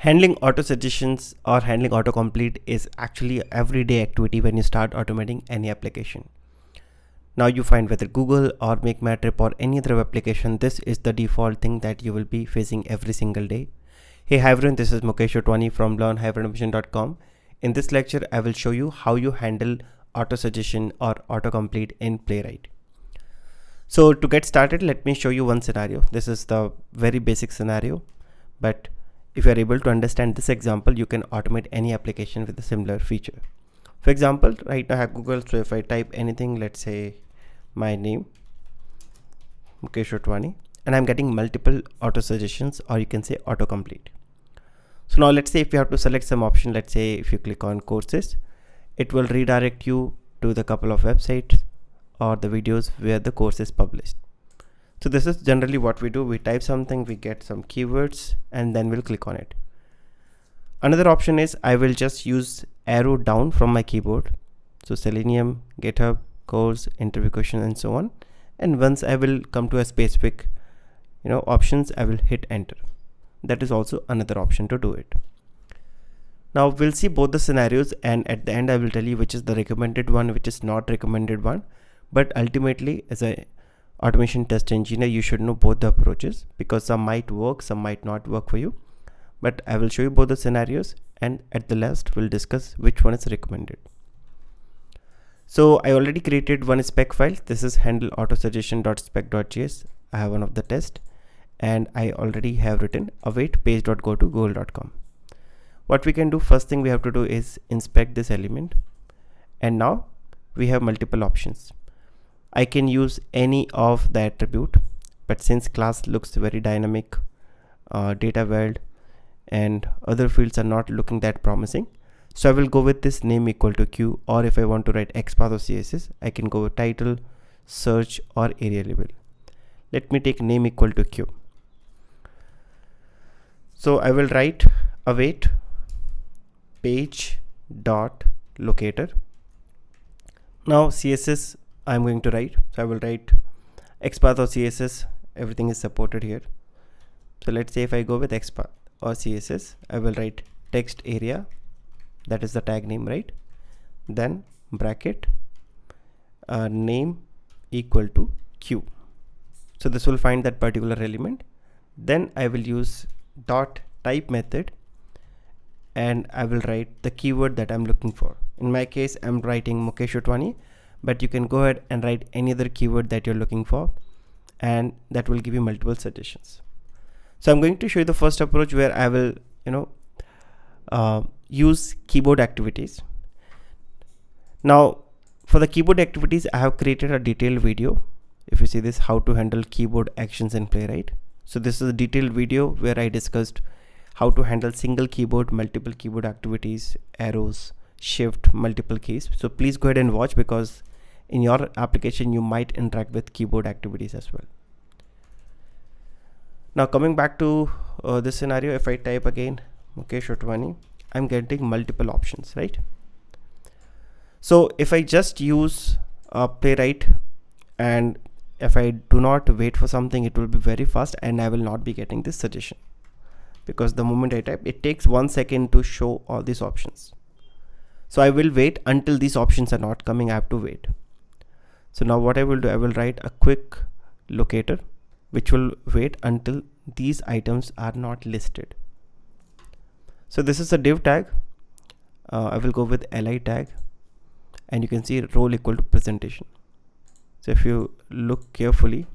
Handling auto suggestions or handling autocomplete is actually an everyday activity when you start automating any application. Now you find whether Google or MakeMatrip or any other application, this is the default thing that you will be facing every single day. Hey, hi everyone, this is Mukesh Otwani from learn-automation.com. In this lecture, I will show you how you handle auto suggestion or autocomplete in Playwright. So to get started, let me show you one scenario. This is the very basic scenario, but if you are able to understand this example, you can automate any application with a similar feature. For example, right now I have Google, so if I type anything, let's say my name, Mukesh Otwani, and I'm getting multiple auto suggestions, or you can say autocomplete. So now let's say if you have to select some option, let's say if you click on courses, it will redirect you to the couple of websites or the videos where the course is published. So this is generally what we do. We type something, we get some keywords, and then we'll click on it. Another option is I will just use arrow down from my keyboard. So Selenium, GitHub, course, interview question, and so on. And once I will come to a specific, options, I will hit enter. That is also another option to do it. Now we'll see both the scenarios, and at the end I will tell you which is the recommended one, which is not recommended one. But ultimately, as a automation test engineer, you should know both the approaches, because some might work, some might not work for you. But I will show you both the scenarios, and at the last we'll discuss which one is recommended. So I already created one spec file. This is handle autosuggestion.spec.js. I have one of the test, and I already have written await page.go to google.com. What we can do, first thing we have to do is inspect this element, and now we have multiple options. I can use any of the attribute, but since class looks very dynamic, data world and other fields are not looking that promising, so I will go with this name equal to Q, or if I want to write XPath or CSS, I can go with title, search, or area label. Let me take name equal to Q. So I will write await page dot locator. Now CSS I'm going to write, so I will write XPath or CSS, everything is supported here. So let's say if I go with XPath or CSS, I will write text area, that is the tag name, right? Then bracket name equal to Q. So this will find that particular element. Then I will use dot type method, and I will write the keyword that I'm looking for. In my case, I'm writing Mukesh Otwani, but you can go ahead and write any other keyword that you're looking for, and that will give you multiple suggestions. So I'm going to show you the first approach, where I will use keyboard activities. Now for the keyboard activities, I have created a detailed video. If you see this, how to handle keyboard actions in Playwright. So this is a detailed video where I discussed how to handle single keyboard, multiple keyboard activities, arrows, shift, multiple keys. So please go ahead and watch, because in your application you might interact with keyboard activities as well. Now coming back to this scenario, if I type again Mukesh Otwani, I'm getting multiple options, right? So if I just use Playwright, and if I do not wait for something, it will be very fast, and I will not be getting this suggestion, because the moment I type, it takes 1 second to show all these options. So I will wait until these options are not coming. I have to wait. So now what I will do, I will write a quick locator, which will wait until these items are not listed. So this is a div tag. I will go with li tag, and you can see role equal to presentation. So if you look carefully,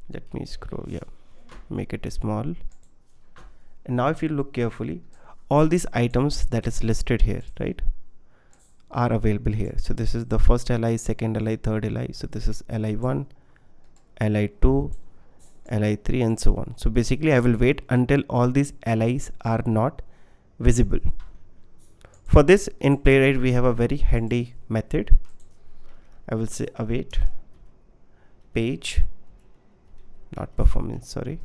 let me scroll, make it small. And now if you look carefully, all these items that is listed here, right, are available here. So this is the first li, second li, third li. So this is li1, li2, li3, and so on. So basically I will wait until all these li's are not visible. For this, in Playwright we have a very handy method. I will say await page, not performance, sorry.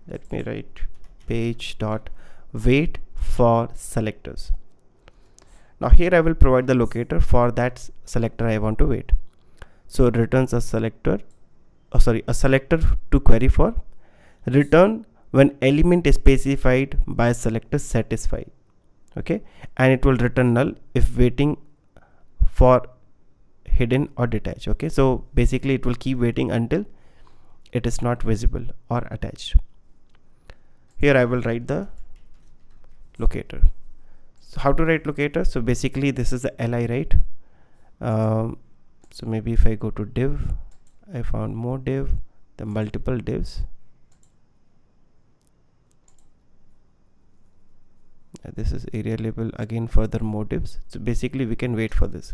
Let me write page dot wait for selectors. Now here I will provide the locator for that selector I want to wait. So it returns a selector, a selector to query for, return when element is specified by selector satisfy, okay, and it will return null if waiting for hidden or detached. Okay, so basically it will keep waiting until it is not visible or attached. Here I will write the locator. So how to write locator? So basically this is the li, right? So maybe if I go to div, I found more div, the multiple divs. This is area label, again further more divs. So basically we can wait for this.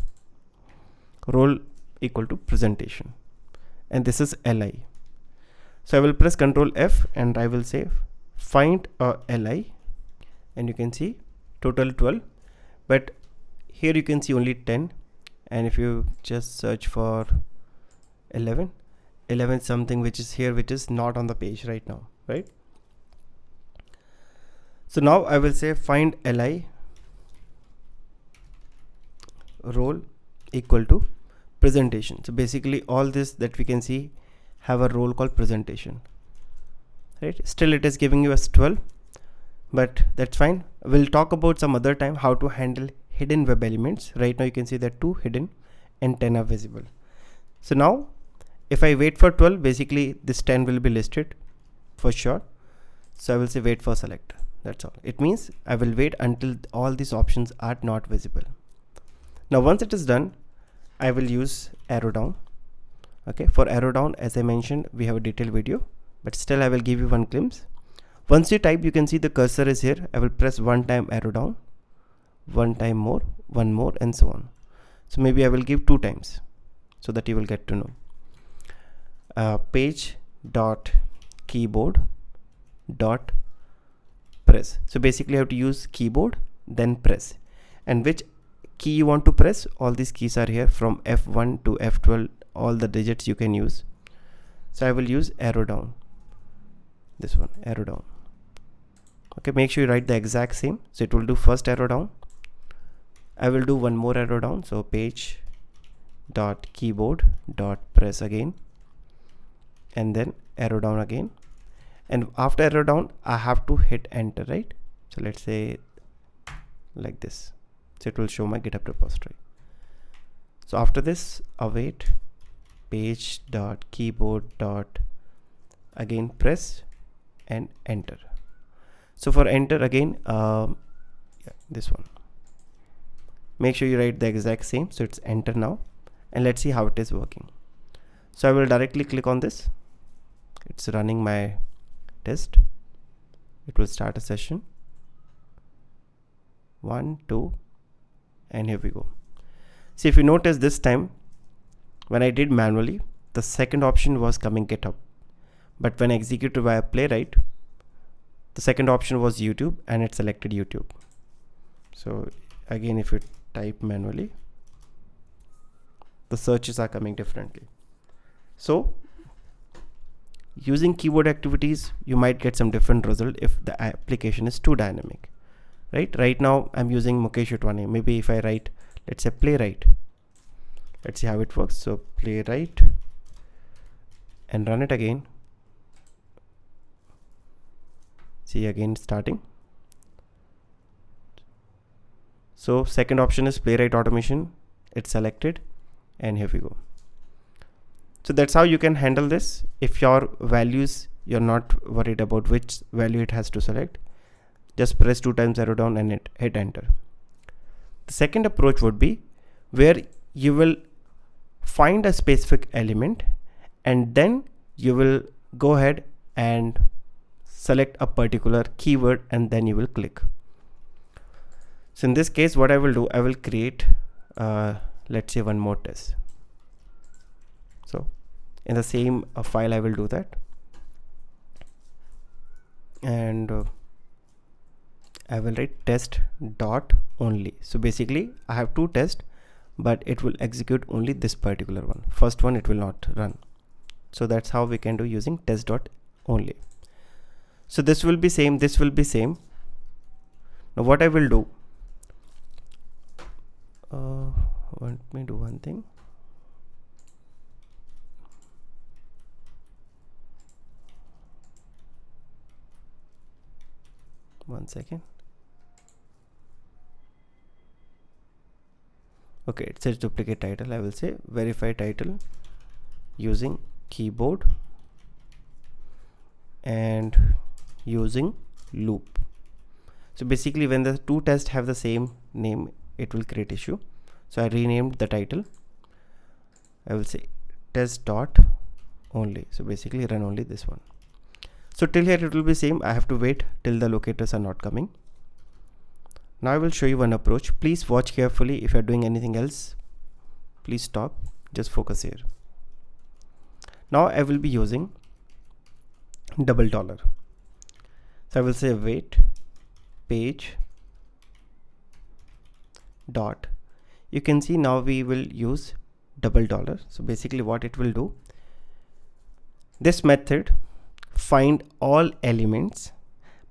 Role equal to presentation, and this is li. So I will press Ctrl F and I will say find a li, and you can see total 12, but here you can see only 10, and if you just search for 11 something which is here, which is not on the page right now, right? So now I will say find li role equal to presentation. So basically all this that we can see have a role called presentation, right? Still it is giving you as 12, but that's fine. We'll talk about some other time how to handle hidden web elements. Right now you can see that 2 hidden and 10 are visible. So now if I wait for 12, basically this 10 will be listed for sure. So I will say wait for selector. That's all. It means I will wait until all these options are not visible. Now once it is done, I will use arrow down. Okay, for arrow down, as I mentioned, we have a detailed video, but still I will give you one glimpse. Once you type, you can see the cursor is here. I will press one time arrow down, one time more, one more, and so on. So maybe I will give 2 times so that you will get to know. Page dot keyboard dot press. So basically I have to use keyboard then press, and which key you want to press. All these keys are here from F1 to F12, all the digits you can use. So I will use arrow down, this one, arrow down. Okay, make sure you write the exact same. So it will do first arrow down. I will do one more arrow down. So page dot keyboard dot press again, and then arrow down again, and after arrow down I have to hit enter, right? So let's say like this. So it will show my GitHub repository. So after this, await page dot keyboard dot again press and enter. So for enter again, this one, make sure you write the exact same. So it's enter now, and let's see how it is working. So I will directly click on this. It's running my test. It will start a session. 1, 2, and here we go. See, if you notice this time when I did manually, the second option was coming GitHub, but when I executed via Playwright, the second option was YouTube, and it selected YouTube. So again, if you type manually, the searches are coming differently. So using keyboard activities, you might get some different result if the application is too dynamic, right? Right now I'm using Mukesh Utwane. Maybe if I write, let's say Playwright, let's see how it works. So Playwright, and run it again. See, again starting. So second option is Playwright automation. It's selected, and here we go. So that's how you can handle this. If your values, you're not worried about which value it has to select, just press 2 times arrow down and hit enter. The second approach would be where you will find a specific element, and then you will go ahead and select a particular keyword, and then you will click. So in this case, what I will do, I will create let's say one more test. So in the same file I will do that, and I will write test dot only. So basically I have 2 tests, but it will execute only this particular one. First one it will not run. So that's how we can do using test dot only. So this will be same, this will be same. Now what I will do, let me do one thing. 1 second. Okay, it says duplicate title. I will say verify title using keyboard and using loop. So basically when the two tests have the same name, it will create issue. So I renamed the title. I will say test dot only. So basically run only this one. So till here it will be same. I have to wait till the locators are not coming. Now I will show you one approach. Please watch carefully. If you are doing anything else, please stop. Just focus here. Now I will be using $. So I will say wait page dot. You can see now we will use $. So basically what it will do, this method find all elements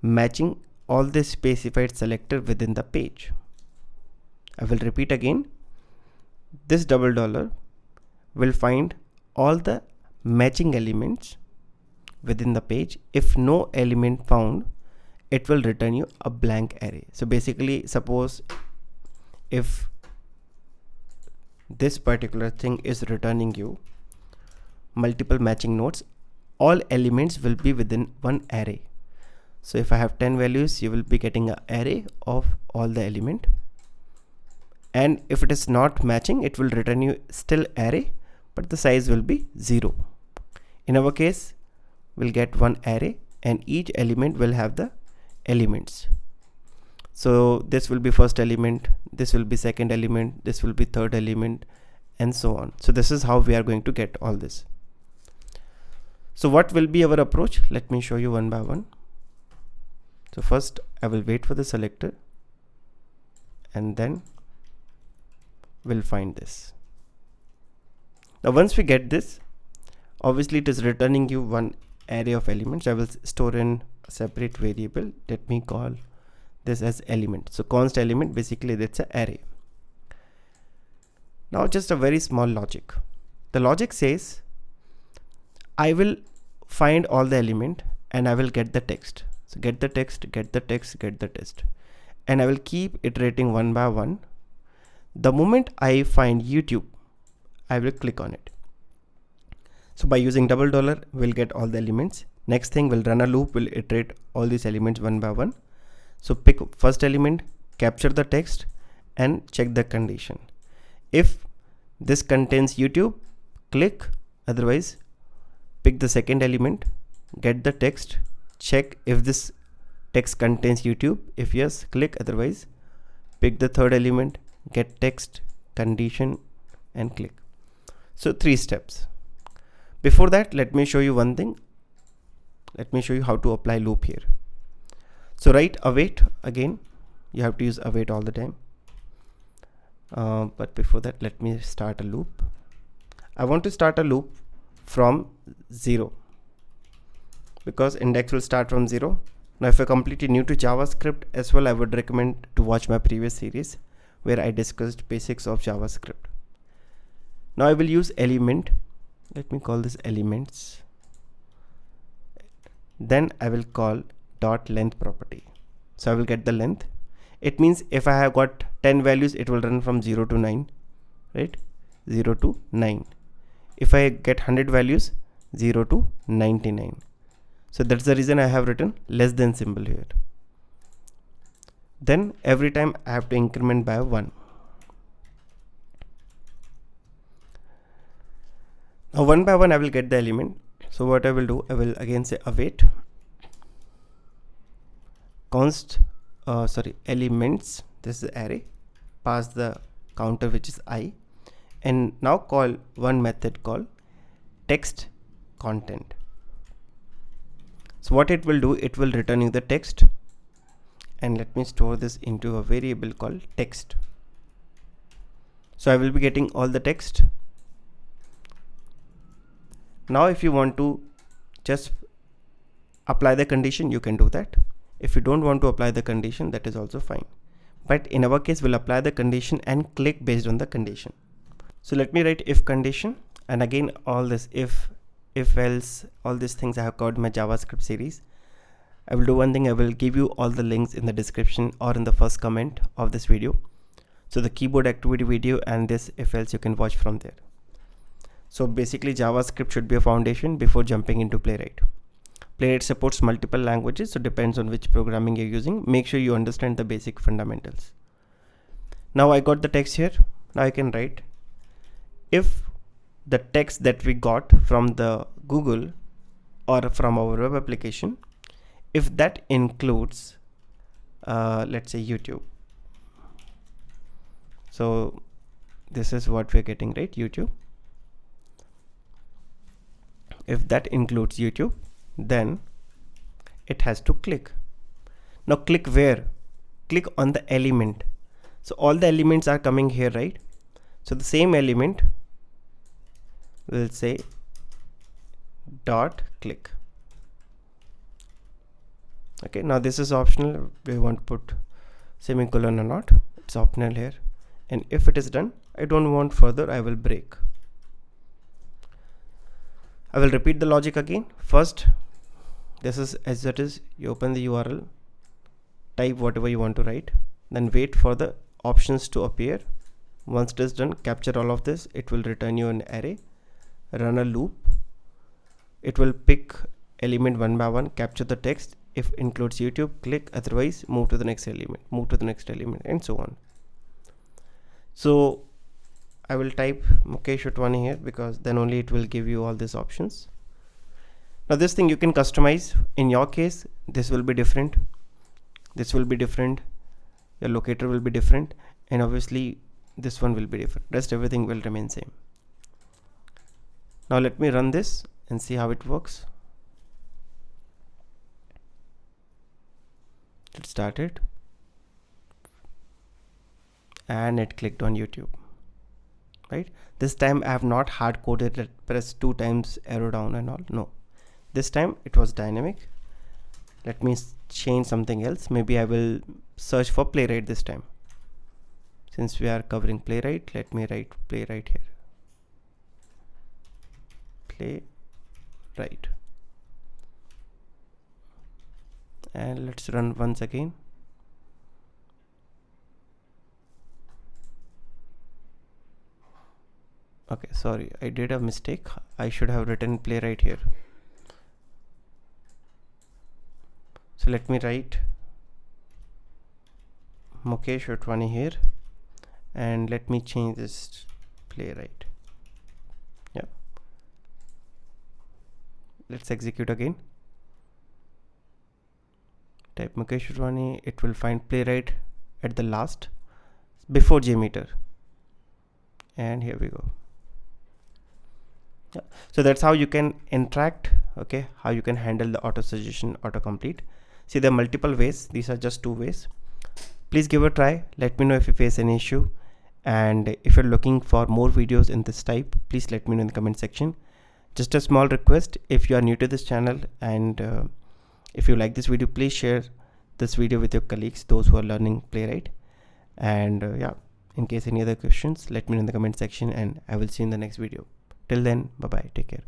matching all the specified selector within the page. I will repeat again. This $. Will find all the matching elements within the page. If no element found, it will return you a blank array. So basically, suppose if this particular thing is returning you multiple matching nodes, all elements will be within one array. So if I have 10 values, you will be getting an array of all the element, and if it is not matching, it will return you still array, but the size will be 0. In our case, we'll get one array and each element will have the elements. So this will be first element, this will be second element, this will be third element, and so on. So this is how we are going to get all this. So what will be our approach? Let me show you one by one. So first I will wait for the selector and then we'll find this. Now once we get this, obviously it is returning you one array of elements. I will store in a separate variable. Let me call this as element. So const element, basically that's an array. Now just a very small logic. The logic says I will find all the element and I will get the text. So get the text, get the text, get the text, and I will keep iterating one by one. The moment I find YouTube, I will click on it. So by using $, we'll get all the elements. Next thing, we'll run a loop, we'll iterate all these elements one by one. So pick first element, capture the text and check the condition. If this contains YouTube, click, otherwise pick the second element, get the text, check if this text contains YouTube. If yes, click, otherwise pick the third element, get text, condition and click. So 3 steps. Before that, let me show you one thing. Let me show you how to apply loop here. So write await again. You have to use await all the time. But before that, let me start a loop. I want to start a loop from 0 because index will start from 0. Now if you're completely new to JavaScript as well, I would recommend to watch my previous series where I discussed basics of JavaScript. Now I will use element. Let me call this elements. Then I will call dot length property. So I will get the length. It means if I have got 10 values, it will run from 0 to 9, right? 0 to 9. If I get 100 values, 0 to 99. So that's the reason I have written less than symbol here. Then every time I have to increment by 1. Now one by one I will get the element. So what I will do, I will again say await const elements, this is array, pass the counter which is I, and now call one method called text content. So what it will do, it will return you the text, and let me store this into a variable called text. So I will be getting all the text. Now if you want to just apply the condition, you can do that. If you don't want to apply the condition, that is also fine. But in our case, we'll apply the condition and click based on the condition. So let me write if condition, and again all this if else, all these things I have covered in my JavaScript series. I will do one thing. I will give you all the links in the description or in the first comment of this video. So the keyboard activity video and this if else you can watch from there. So basically JavaScript should be a foundation before jumping into Playwright. Playwright supports multiple languages, so depends on which programming you're using. Make sure you understand the basic fundamentals. Now I got the text here. Now I can write if the text that we got from the Google or from our web application, if that includes let's say YouTube. So this is what we're getting, right? YouTube. If that includes YouTube, then it has to click. Now click where? Click on the element. So all the elements are coming here, right? So the same element will say dot click. Okay, now this is optional. We want to put semicolon or not. It's optional here. And if it is done, I don't want further, I will break. I will repeat the logic again. First, this is as it is. You open the URL, type whatever you want to write, then wait for the options to appear. Once it is done, capture all of this. It will return you an array. Run a loop. It will pick element one by one, capture the text. If includes YouTube, click, otherwise move to the next element, and so on. So I will type Mukesh Utwani here because then only it will give you all these options. Now this thing you can customize. In your case, this will be different. This will be different. Your locator will be different, and obviously this one will be different. Rest everything will remain same. Now let me run this and see how it works. It started and it clicked on YouTube, right? This time I have not hard coded it, press 2 times arrow down and all. No, this time it was dynamic. Let me change something else. Maybe I will search for Playwright this time. Since we are covering Playwright, let me write Playwright here. Playwright. And let's run once again. Okay, sorry, I did a mistake. I should have written Playwright here. So let me write Mukesh Utwani here, and let me change this Playwright. Yeah. Let's execute again. Type Mukesh Utwani. It will find Playwright at the last before JMeter. And here we go. Yeah. So that's how you can interact. Okay, how you can handle the auto suggestion, autocomplete. See, there are multiple ways. These are just 2 ways. Please give a try. Let me know if you face any issue, and if you're looking for more videos in this type, please let me know in the comment section. Just a small request, if you are new to this channel and if you like this video, please share this video with your colleagues, those who are learning Playwright. And yeah, in case any other questions, let me know in the comment section, and I will see you in the next video. Till then, bye bye, take care.